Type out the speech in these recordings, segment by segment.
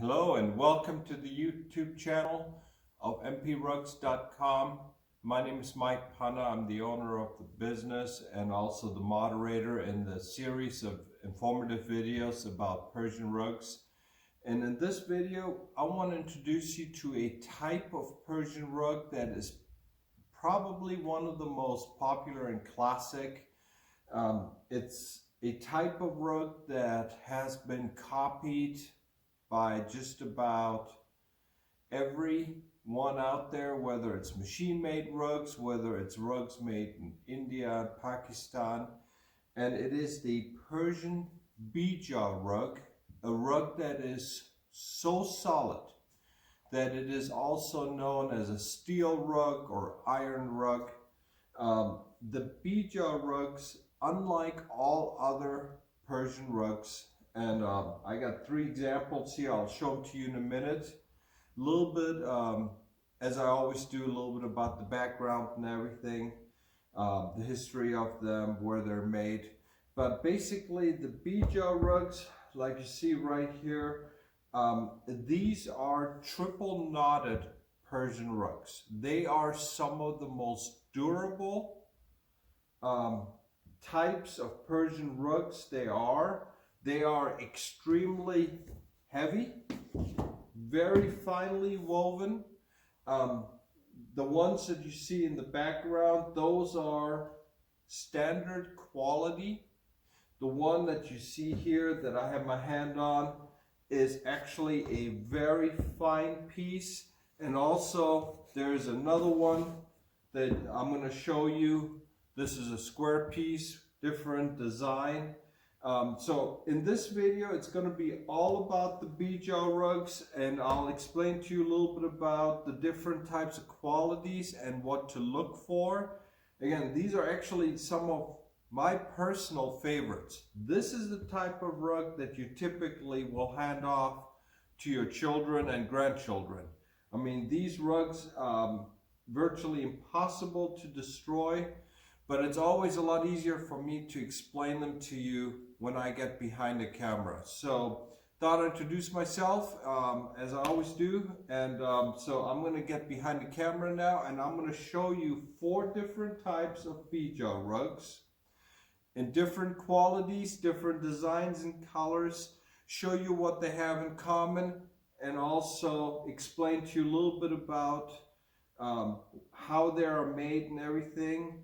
Hello and welcome to the YouTube channel of mprugs.com. My name is Mike Panna. I'm the owner of the business and also the moderator in the series of informative videos about Persian rugs. And in this video, I want to introduce you to a type of Persian rug that is probably one of the most popular and classic. It's a type of rug that has been copied by just about every one out there, whether it's machine-made rugs, whether it's rugs made in India, Pakistan, and it is the Persian Bijal rug, a rug that is so solid that it is also known as a steel rug or iron rug. The Bijal rugs, unlike all other Persian rugs, and I got 3 examples here. I'll show them to you in a minute. A little bit, as I always do, a little bit about the background and everything, the history of them, where they're made. But basically, the Bijal rugs, like you see right here, these are triple knotted Persian rugs. They are some of the most durable types of Persian rugs there are. They are extremely heavy, very finely woven. The ones that you see in the background, those are standard quality. The one that you see here that I have my hand on is actually a very fine piece. And also there's another one that I'm going to show you. This is a square piece, different design. So in this video, it's going to be all about the Bijal rugs, and I'll explain to you a little bit about the different types of qualities and what to look for. Again, these are actually some of my personal favorites. This is the type of rug that you typically will hand off to your children and grandchildren. I mean, these rugs, virtually impossible to destroy, but it's always a lot easier for me to explain them to you when I get behind the camera. So thought I'd introduce myself as I always do, and so I'm going to get behind the camera now, and I'm going to show you 4 different types of Bijal rugs in different qualities, different designs and colors, show you what they have in common, and also explain to you a little bit about how they are made and everything.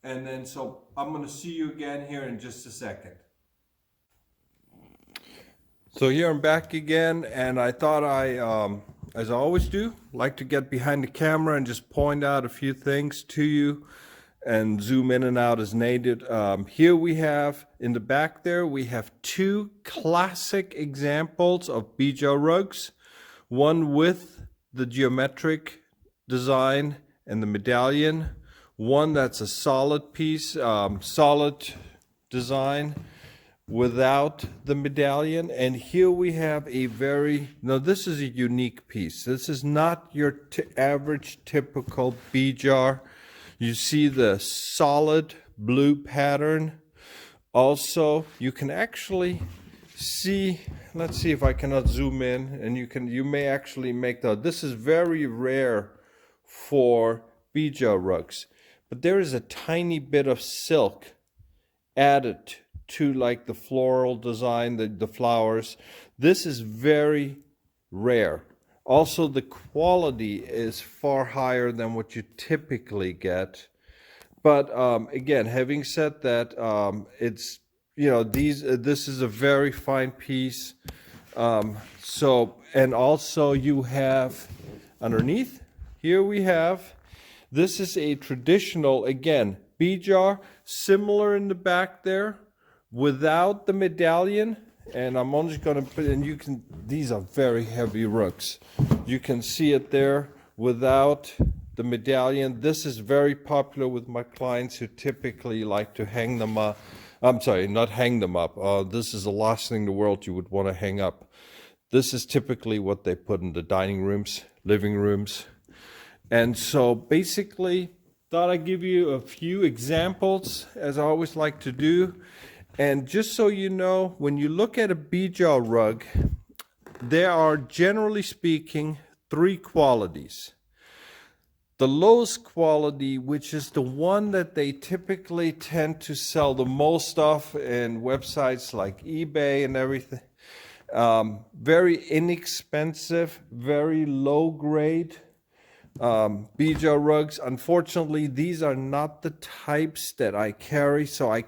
And then so I'm going to see you again here in just a second. So here I'm back again, and I thought as I always do, like to get behind the camera and just point out a few things to you and zoom in and out as needed. Here we have, in the back there, we have 2 classic examples of Bijal rugs. One with the geometric design and the medallion. One that's a solid piece, solid design without the medallion. And here we have a now this is a unique piece. This is not your average typical Bijal. You see the solid blue pattern. Also, you can actually see, let's see if I cannot zoom in, and you may actually make this is very rare for Bijal rugs. But there is a tiny bit of silk added to like the floral design, the flowers. This is very rare. Also, the quality is far higher than what you typically get. But again, having said that, it's, you know, this is a very fine piece. So, and also you have underneath here we have, this is a traditional, again, Bijal, similar in the back there, without the medallion. And I'm only going to put, and you can, these are very heavy rugs. You can see it there without the medallion. This is very popular with my clients who typically like to hang them up. I'm sorry, not hang them up. This is the last thing in the world you would want to hang up. This is typically what they put in the dining rooms, living rooms. And so basically, thought I'd give you a few examples, as I always like to do. And just so you know, when you look at a Bijal rug, there are, generally speaking, three qualities. The lowest quality, which is the one that they typically tend to sell the most of in websites like eBay and everything, very inexpensive, very low grade Bijal rugs. Unfortunately, these are not the types that I carry, so I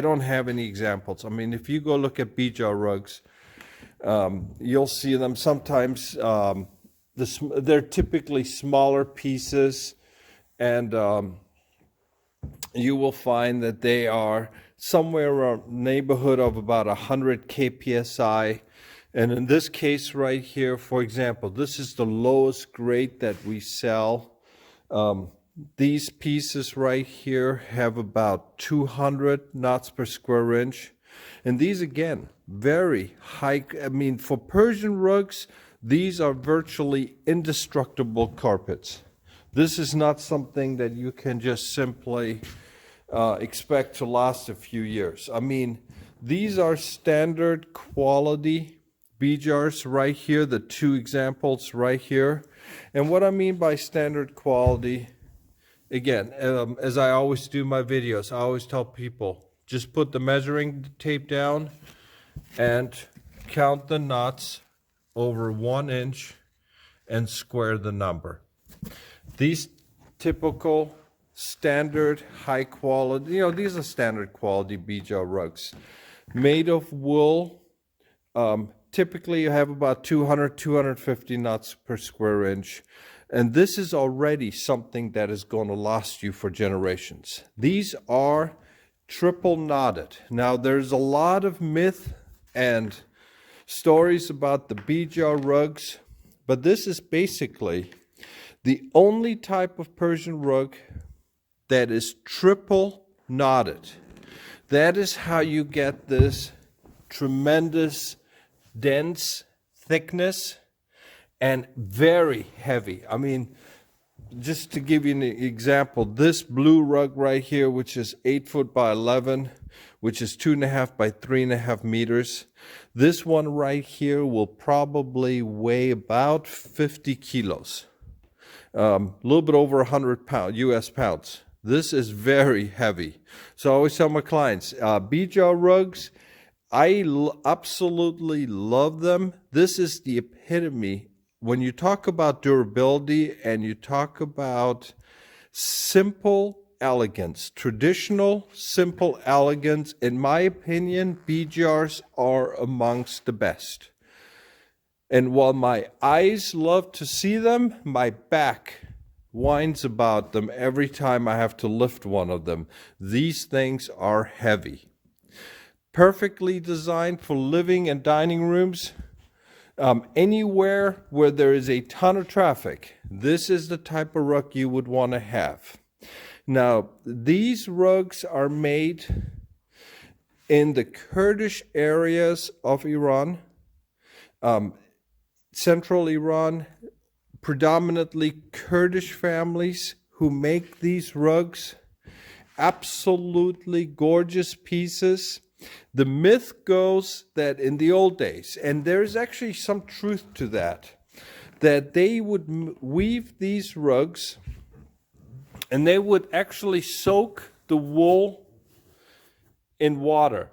don't have any examples. I mean, if you go look at Bijal rugs, you'll see them sometimes. They're typically smaller pieces, and you will find that they are somewhere around neighborhood of about 100 kpsi. And in this case right here, for example, this is the lowest grade that we sell. These pieces right here have about 200 knots per square inch. And these, again, very high. I mean, for Persian rugs, these are virtually indestructible carpets. This is not something that you can just simply expect to last a few years. I mean, these are standard quality Bijars right here, the two examples right here. And what I mean by standard quality, again, as I always do my videos, I always tell people, just put the measuring tape down and count the knots over 1 inch and square the number. These typical standard high quality, these are standard quality Bijal rugs made of wool. Typically you have about 250 knots per square inch, and this is already something that is going to last you for generations. These are triple knotted. Now there's a lot of myth and stories about the Bijal rugs, but this is basically the only type of Persian rug that is triple knotted. That is how you get this tremendous dense thickness and very heavy. I mean, just to give you an example, this blue rug right here, which is 8 foot by 11, which is 2.5 by 3.5 meters. This one right here will probably weigh about 50 kilos. A little bit over 100 US pounds. This is very heavy. So I always tell my clients, Bijal rugs, I absolutely love them. This is the epitome. When you talk about durability and you talk about simple elegance, traditional simple elegance, in my opinion, Bijars are amongst the best. And while my eyes love to see them, my back whines about them every time I have to lift one of them. These things are heavy. Perfectly designed for living and dining rooms. Anywhere where there is a ton of traffic, this is the type of rug you would want to have. Now, these rugs are made in the Kurdish areas of Iran, central Iran, predominantly Kurdish families who make these rugs. Absolutely gorgeous pieces. The myth goes that in the old days, and there's actually some truth to that they would weave these rugs and they would actually soak the wool in water.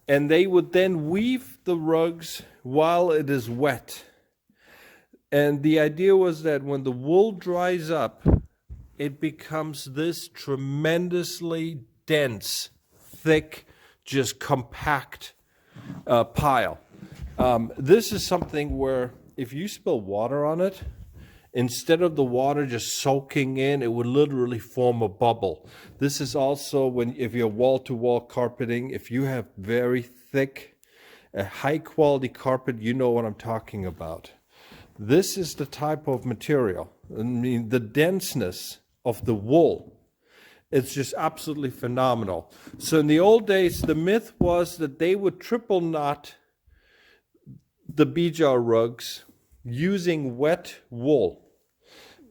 And they would then weave the rugs while it is wet. And the idea was that when the wool dries up, it becomes this tremendously dense, thick, just compact pile. This is something where if you spill water on it, instead of the water just soaking in, it would literally form a bubble. This is also if you're wall-to-wall carpeting, if you have very thick, high-quality carpet, you know what I'm talking about. This is the type of material. I mean, the denseness of the wool, it's just absolutely phenomenal. So in the old days, the myth was that they would triple knot the Bijal rugs using wet wool.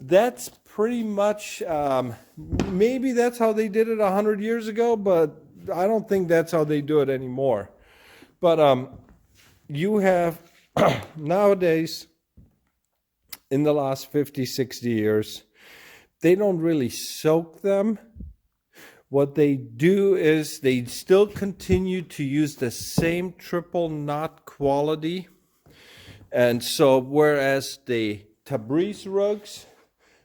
That's pretty much, maybe that's how they did it 100 years ago, but I don't think that's how they do it anymore. But you have nowadays, in the last 50, 60 years, they don't really soak them. What they do is they still continue to use the same triple knot quality. And so whereas the Tabriz rugs,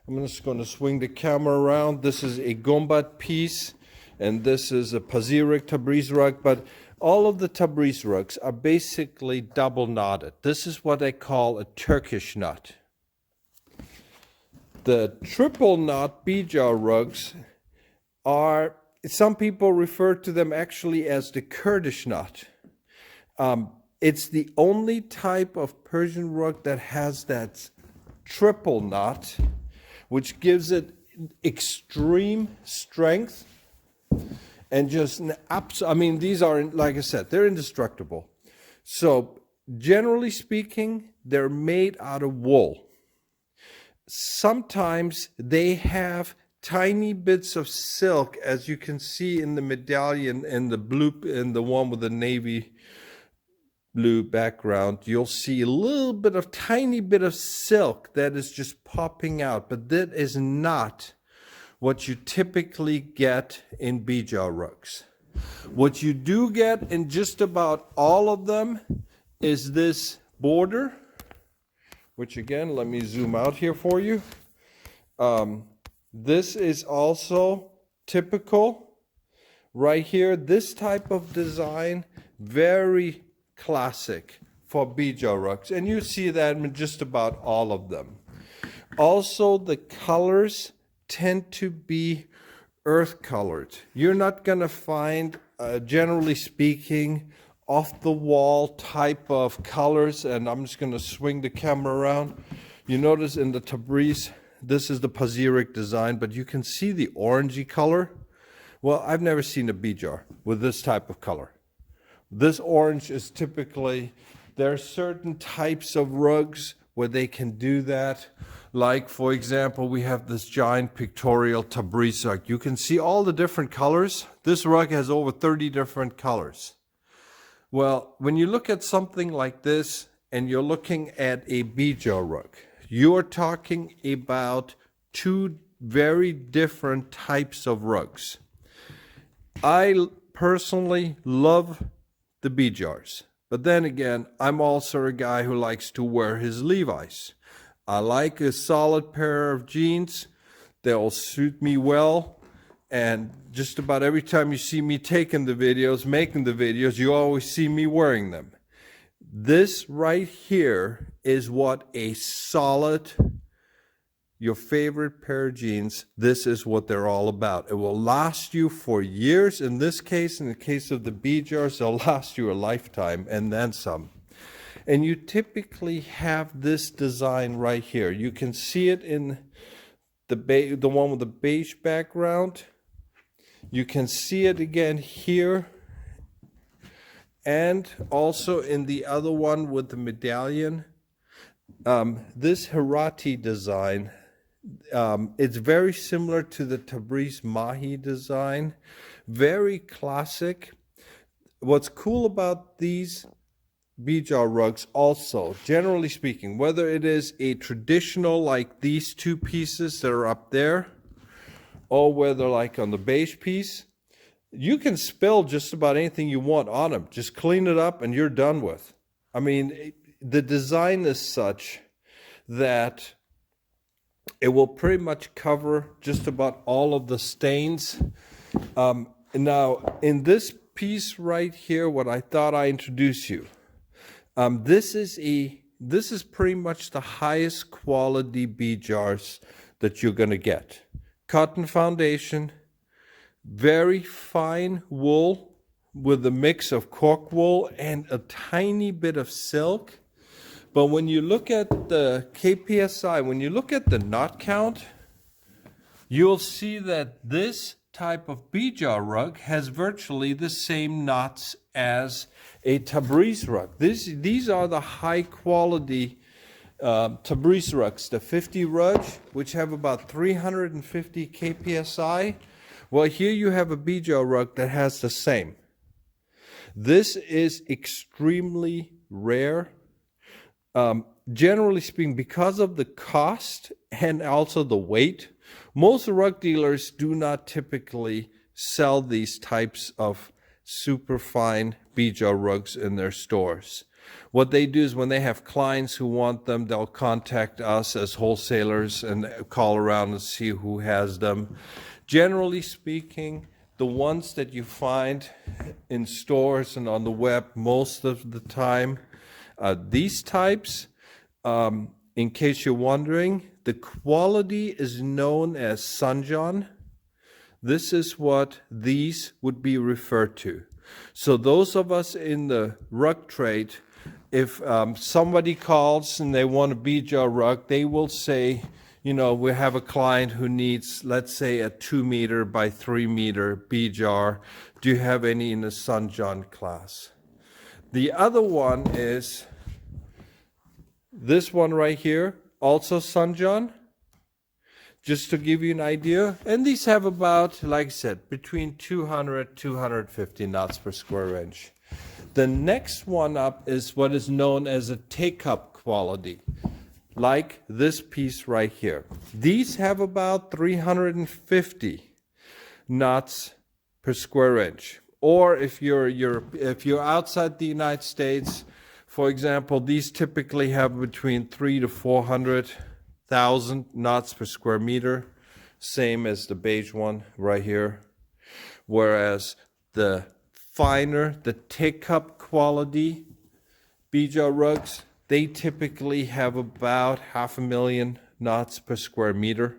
I'm just going to swing the camera around. This is a gombat piece, and this is a Pazirik Tabriz rug. But all of the Tabriz rugs are basically double knotted. This is what they call a Turkish knot. The triple knot Bijar rugs are, some people refer to them actually as the Kurdish knot. It's the only type of Persian rug that has that triple knot, which gives it extreme strength and just I mean, these are, like I said, they're indestructible. So generally speaking, they're made out of wool. Sometimes they have tiny bits of silk, as you can see in the medallion and the blue, and the one with the navy blue background. You'll see a little bit of tiny bit of silk that is just popping out, but that is not what you typically get in Bijal rugs. What you do get in just about all of them is this border, which again, let me zoom out here for you. This is also typical right here. This type of design, very classic for Bijal rugs, and you see that in just about all of them. Also, the colors tend to be earth colored. You're not going to find, generally speaking, off the wall type of colors. And I'm just going to swing the camera around. You notice in the Tabriz, this is the Pazirik design, but you can see the orangey color. Well, I've never seen a Bijar with this type of color. This orange is typically, there are certain types of rugs where they can do that. Like, for example, we have this giant pictorial Tabriz rug. You can see all the different colors. This rug has over 30 different colors. Well, when you look at something like this and you're looking at a Bijar rug, you're talking about two very different types of rugs. I personally love the Bijars, but then again, I'm also a guy who likes to wear his Levi's. I like a solid pair of jeans. They'll suit me well. And just about every time you see me taking the videos, making the videos, you always see me wearing them. This right here is what a solid, your favorite pair of jeans, this is what they're all about. It will last you for years. In this case, in the case of the Bijars, they'll last you a lifetime and then some. And you typically have this design right here. You can see it in the one with the beige background. You can see it again here, and also in the other one with the medallion. This Hirati design, it's very similar to the Tabriz Mahi design, very classic. What's cool about these Bijar rugs also, generally speaking, whether it is a traditional like these two pieces that are up there, or whether like on the beige piece, you can spill just about anything you want on them. Just clean it up and you're done with. I mean, the design is such that it will pretty much cover just about all of the stains. Now, in this piece right here, what I thought I introduced you, this is pretty much the highest quality Bijars that you're going to get. Cotton foundation, very fine wool with a mix of cork wool and a tiny bit of silk. But when you look at the KPSI, when you look at the knot count, you'll see that this type of Bijar rug has virtually the same knots as a Tabriz rug. These are the high quality Tabriz rugs, the 50 rug, which have about 350 KPSI. Well, here you have a Bijar rug that has the same. This is extremely rare. Generally speaking, because of the cost and also the weight, most rug dealers do not typically sell these types of super fine Bijal rugs in their stores. What they do is when they have clients who want them, they'll contact us as wholesalers and call around and see who has them. Generally speaking, the ones that you find in stores and on the web most of the time, these types, in case you're wondering, the quality is known as Sanjan. This is what these would be referred to. So those of us in the rug trade, if somebody calls and they want a Bijal rug, they will say, you know, we have a client who needs, let's say, a 2 meter by 3 meter Bijal. Do you have any in the Sanjan class? The other one is this one right here, also Sanjan, just to give you an idea. And these have about, like I said, between 200, 250 knots per square inch. The next one up is what is known as a take-up quality, like this piece right here. These have about 350 knots per square inch. Or if you're outside the United States, for example, these typically have between 300 to 400,000 knots per square meter, same as the beige one right here. Whereas the finer, the take-up quality Bijal rugs, they typically have about 500,000 knots per square meter.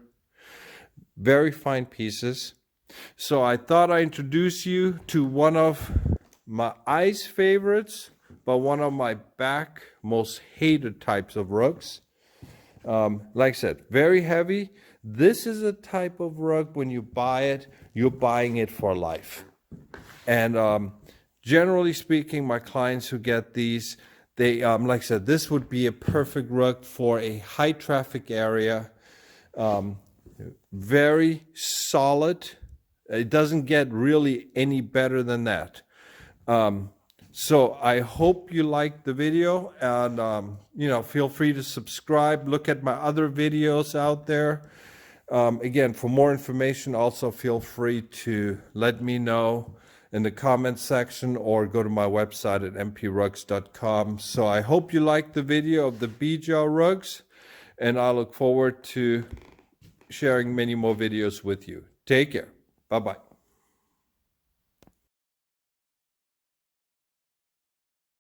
Very fine pieces. So I thought I'd introduce you to one of my eyes favorites, but one of my back most hated types of rugs. Like I said, very heavy. This is a type of rug, when you buy it, you're buying it for life. And generally speaking, my clients who get these, they, like I said, this would be a perfect rug for a high traffic area. Very solid. It doesn't get really any better than that. So I hope you liked the video, and you know, feel free to subscribe. Look at my other videos out there. Again, for more information, also feel free to let me know in the comments section or go to my website at mprugs.com. So I hope you liked the video of the Bijal rugs, and I look forward to sharing many more videos with you. Take care. Bye-bye.